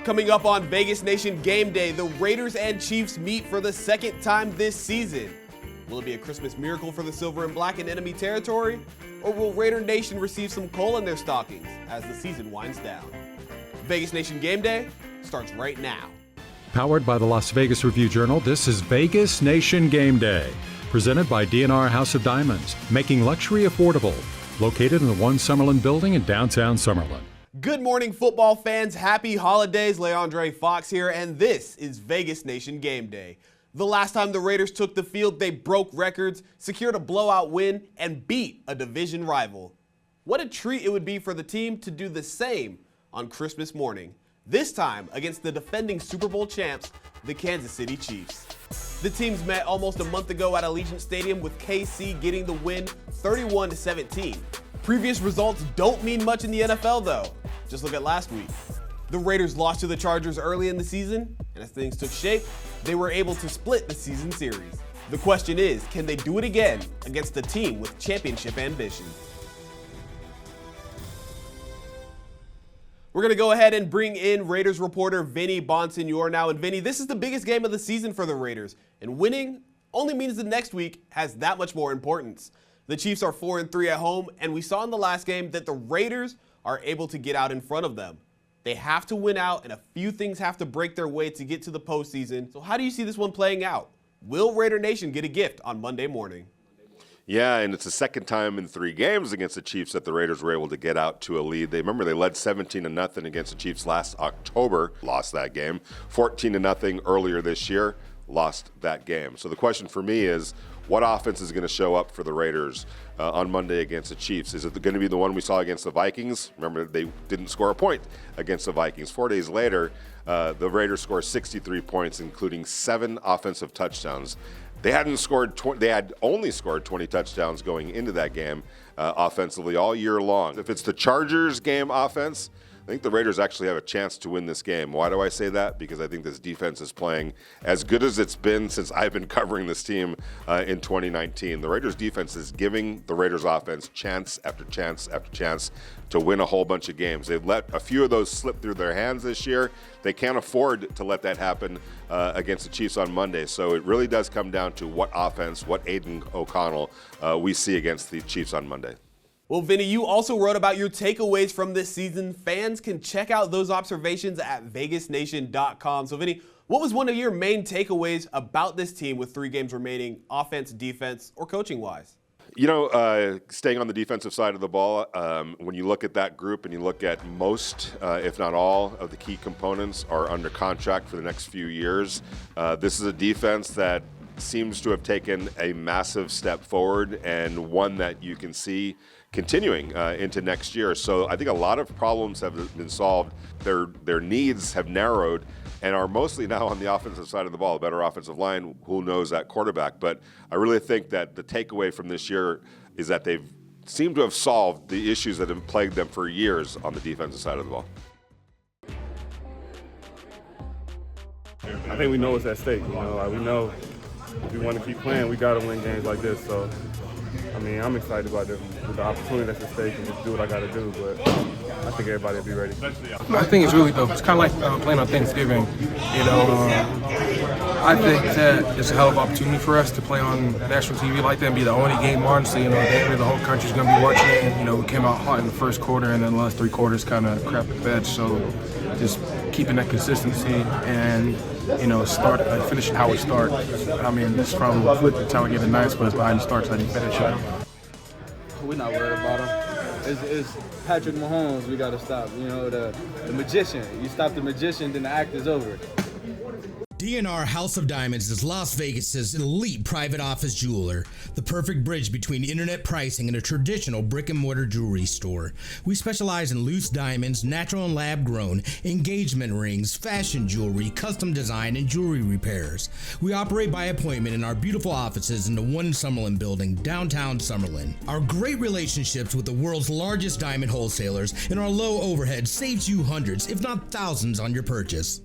Coming up on Vegas Nation Game Day, the Raiders and Chiefs meet for the second time this season. Will it be a Christmas miracle for the Silver and Black in enemy territory? Or will Raider Nation receive some coal in their stockings as the season winds down? Vegas Nation Game Day starts right now. Powered by the Las Vegas Review-Journal, this is Vegas Nation Game Day. Presented by D&R House of Diamonds, making luxury affordable. Located in the One Summerlin building in downtown Summerlin. Good morning, football fans. Happy holidays. Leandre Fox here, and this is Vegas Nation Game Day. The last time the Raiders took the field, they broke records, secured a blowout win, and beat a division rival. What a treat it would be for the team to do the same on Christmas morning, this time against the defending Super Bowl champs, the Kansas City Chiefs. The teams met almost a month ago at Allegiant Stadium with KC getting the win 31-17. Previous results don't mean much in the NFL though. Just look at last week. The Raiders lost to the Chargers early in the season, and as things took shape, they were able to split the season series. The question is, can they do it again against a team with championship ambition? We're going to go ahead and bring in Raiders reporter Vinny Bonsignore now. And Vinny, this is the biggest game of the season for the Raiders, and winning only means the next week has that much more importance. The Chiefs are 4-3 at home, and we saw in the last game that the Raiders are able to get out in front of them. They have to win out, and a few things have to break their way to get to the postseason. So how do you see this one playing out? Will Raider Nation get a gift on Monday morning? Yeah, and it's the second time in 3 games against the Chiefs that the Raiders were able to get out to a lead. They led 17-0 against the Chiefs last October, lost that game. 14-0 earlier this year, lost that game. So the question for me is, what offense is going to show up for the Raiders on Monday against the Chiefs? Is it going to be the one we saw against the Vikings? Remember, they didn't score a point against the Vikings. 4 days later, the Raiders scored 63 points, including 7 offensive touchdowns. They had only scored 20 touchdowns going into that game offensively all year long. If it's the Chargers game offense, I think the Raiders actually have a chance to win this game. Why do I say that? Because I think this defense is playing as good as it's been since I've been covering this team in 2019. The Raiders defense is giving the Raiders offense chance after chance after chance to win a whole bunch of games. They've let a few of those slip through their hands this year. They can't afford to let that happen against the Chiefs on Monday. So it really does come down to what offense, what Aiden O'Connell we see against the Chiefs on Monday. Well, Vinny, you also wrote about your takeaways from this season. Fans can check out those observations at vegasnation.com. So, Vinny, what was one of your main takeaways about this team with 3 games remaining, offense, defense, or coaching-wise? You know, staying on the defensive side of the ball, when you look at that group and you look at most, if not all, of the key components are under contract for the next few years, this is a defense that seems to have taken a massive step forward and one that you can see continuing into next year. So I think a lot of problems have been solved. Their needs have narrowed and are mostly now on the offensive side of the ball. A better offensive line, who knows at quarterback. But I really think that the takeaway from this year is that they've seemed to have solved the issues that have plagued them for years on the defensive side of the ball. I think we know what's at stake. We know if we want to keep playing, we got to win games like this. So, I mean, I'm excited about the opportunity that's at stake and just do what I got to do. But I think everybody will be ready. I think it's really dope. It's kind of like playing on Thanksgiving. I think that it's a hell of an opportunity for us to play on national TV like that and be the only game on. So, the whole country's going to be watching it. And, we came out hot in the first quarter and then the last 3 quarters kind of crapped the bed. So, just keeping that consistency and finishing how we start. I mean, it's from the time we get the 9 spots behind the starts, how you finish it. We're not worried about him. It's Patrick Mahomes we got to stop. The magician. You stop the magician, then the act is over. D&R House of Diamonds is Las Vegas's elite private office jeweler, the perfect bridge between internet pricing and a traditional brick-and-mortar jewelry store. We specialize in loose diamonds, natural and lab-grown, engagement rings, fashion jewelry, custom design, and jewelry repairs. We operate by appointment in our beautiful offices in the One Summerlin building, downtown Summerlin. Our great relationships with the world's largest diamond wholesalers and our low overhead saves you hundreds, if not thousands, on your purchase.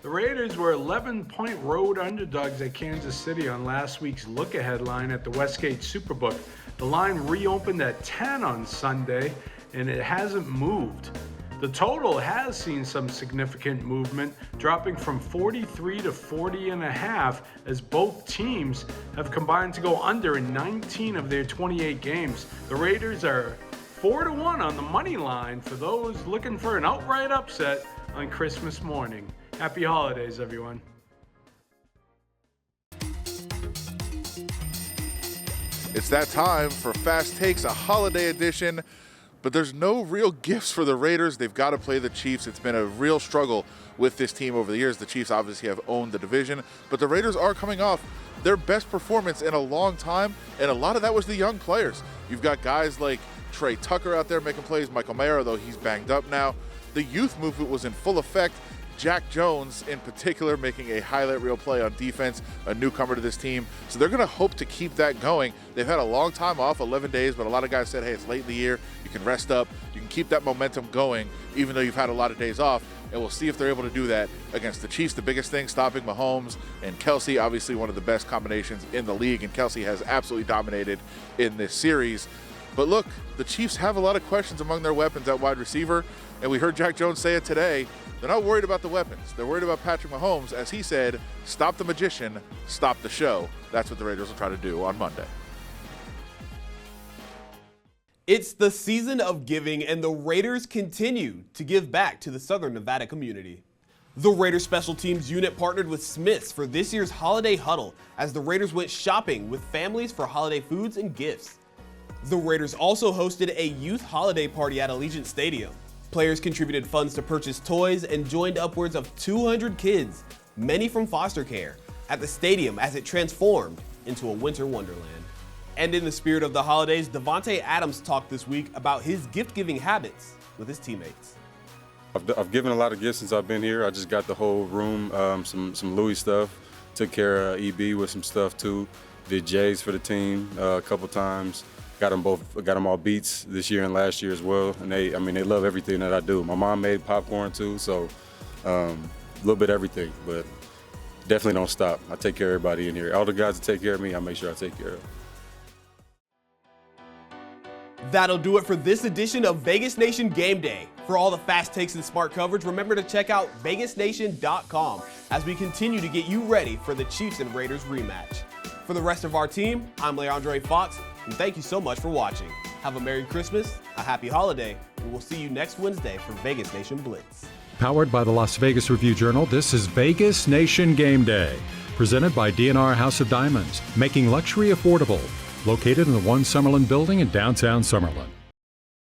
The Raiders were 11-point road underdogs at Kansas City on last week's look-ahead line at the Westgate Superbook. The line reopened at 10 on Sunday, and it hasn't moved. The total has seen some significant movement, dropping from 43 to 40.5 as both teams have combined to go under in 19 of their 28 games. The Raiders are 4-1 on the money line for those looking for an outright upset on Christmas morning. Happy holidays, everyone. It's that time for Fast Takes, a holiday edition. But there's no real gifts for the Raiders. They've got to play the Chiefs. It's been a real struggle with this team over the years. The Chiefs obviously have owned the division, but the Raiders are coming off their best performance in a long time, and a lot of that was the young players. You've got guys like Trey Tucker out there making plays, Michael Mayer, though he's banged up now. The youth movement was in full effect. Jack Jones, in particular, making a highlight reel play on defense, a newcomer to this team. So they're going to hope to keep that going. They've had a long time off, 11 days, but a lot of guys said, hey, it's late in the year. You can rest up. You can keep that momentum going, even though you've had a lot of days off. And we'll see if they're able to do that against the Chiefs. The biggest thing, stopping Mahomes and Kelsey, obviously one of the best combinations in the league. And Kelsey has absolutely dominated in this series. But look, the Chiefs have a lot of questions among their weapons at wide receiver. And we heard Jack Jones say it today. They're not worried about the weapons. They're worried about Patrick Mahomes. As he said, stop the magician, stop the show. That's what the Raiders will try to do on Monday. It's the season of giving, and the Raiders continue to give back to the Southern Nevada community. The Raiders Special Teams unit partnered with Smith's for this year's Holiday Huddle as the Raiders went shopping with families for holiday foods and gifts. The Raiders also hosted a youth holiday party at Allegiant Stadium. Players contributed funds to purchase toys and joined upwards of 200 kids, many from foster care, at the stadium as it transformed into a winter wonderland. And in the spirit of the holidays, Davante Adams talked this week about his gift-giving habits with his teammates. I've given a lot of gifts since I've been here. I just got the whole room, some Louis stuff. Took care of EB with some stuff too. Did J's for the team a couple times. Got them all beats this year and last year as well. And they love everything that I do. My mom made popcorn too, so a little bit of everything, but definitely don't stop. I take care of everybody in here. All the guys that take care of me, I make sure I take care of. That'll do it for this edition of Vegas Nation Game Day. For all the fast takes and smart coverage, remember to check out vegasnation.com as we continue to get you ready for the Chiefs and Raiders rematch. For the rest of our team, I'm Leandre Fox, and thank you so much for watching. Have a Merry Christmas, a Happy Holiday, and we'll see you next Wednesday for Vegas Nation Blitz. Powered by the Las Vegas Review-Journal, this is Vegas Nation Game Day. Presented by DNR House of Diamonds, making luxury affordable. Located in the One Summerlin building in downtown Summerlin.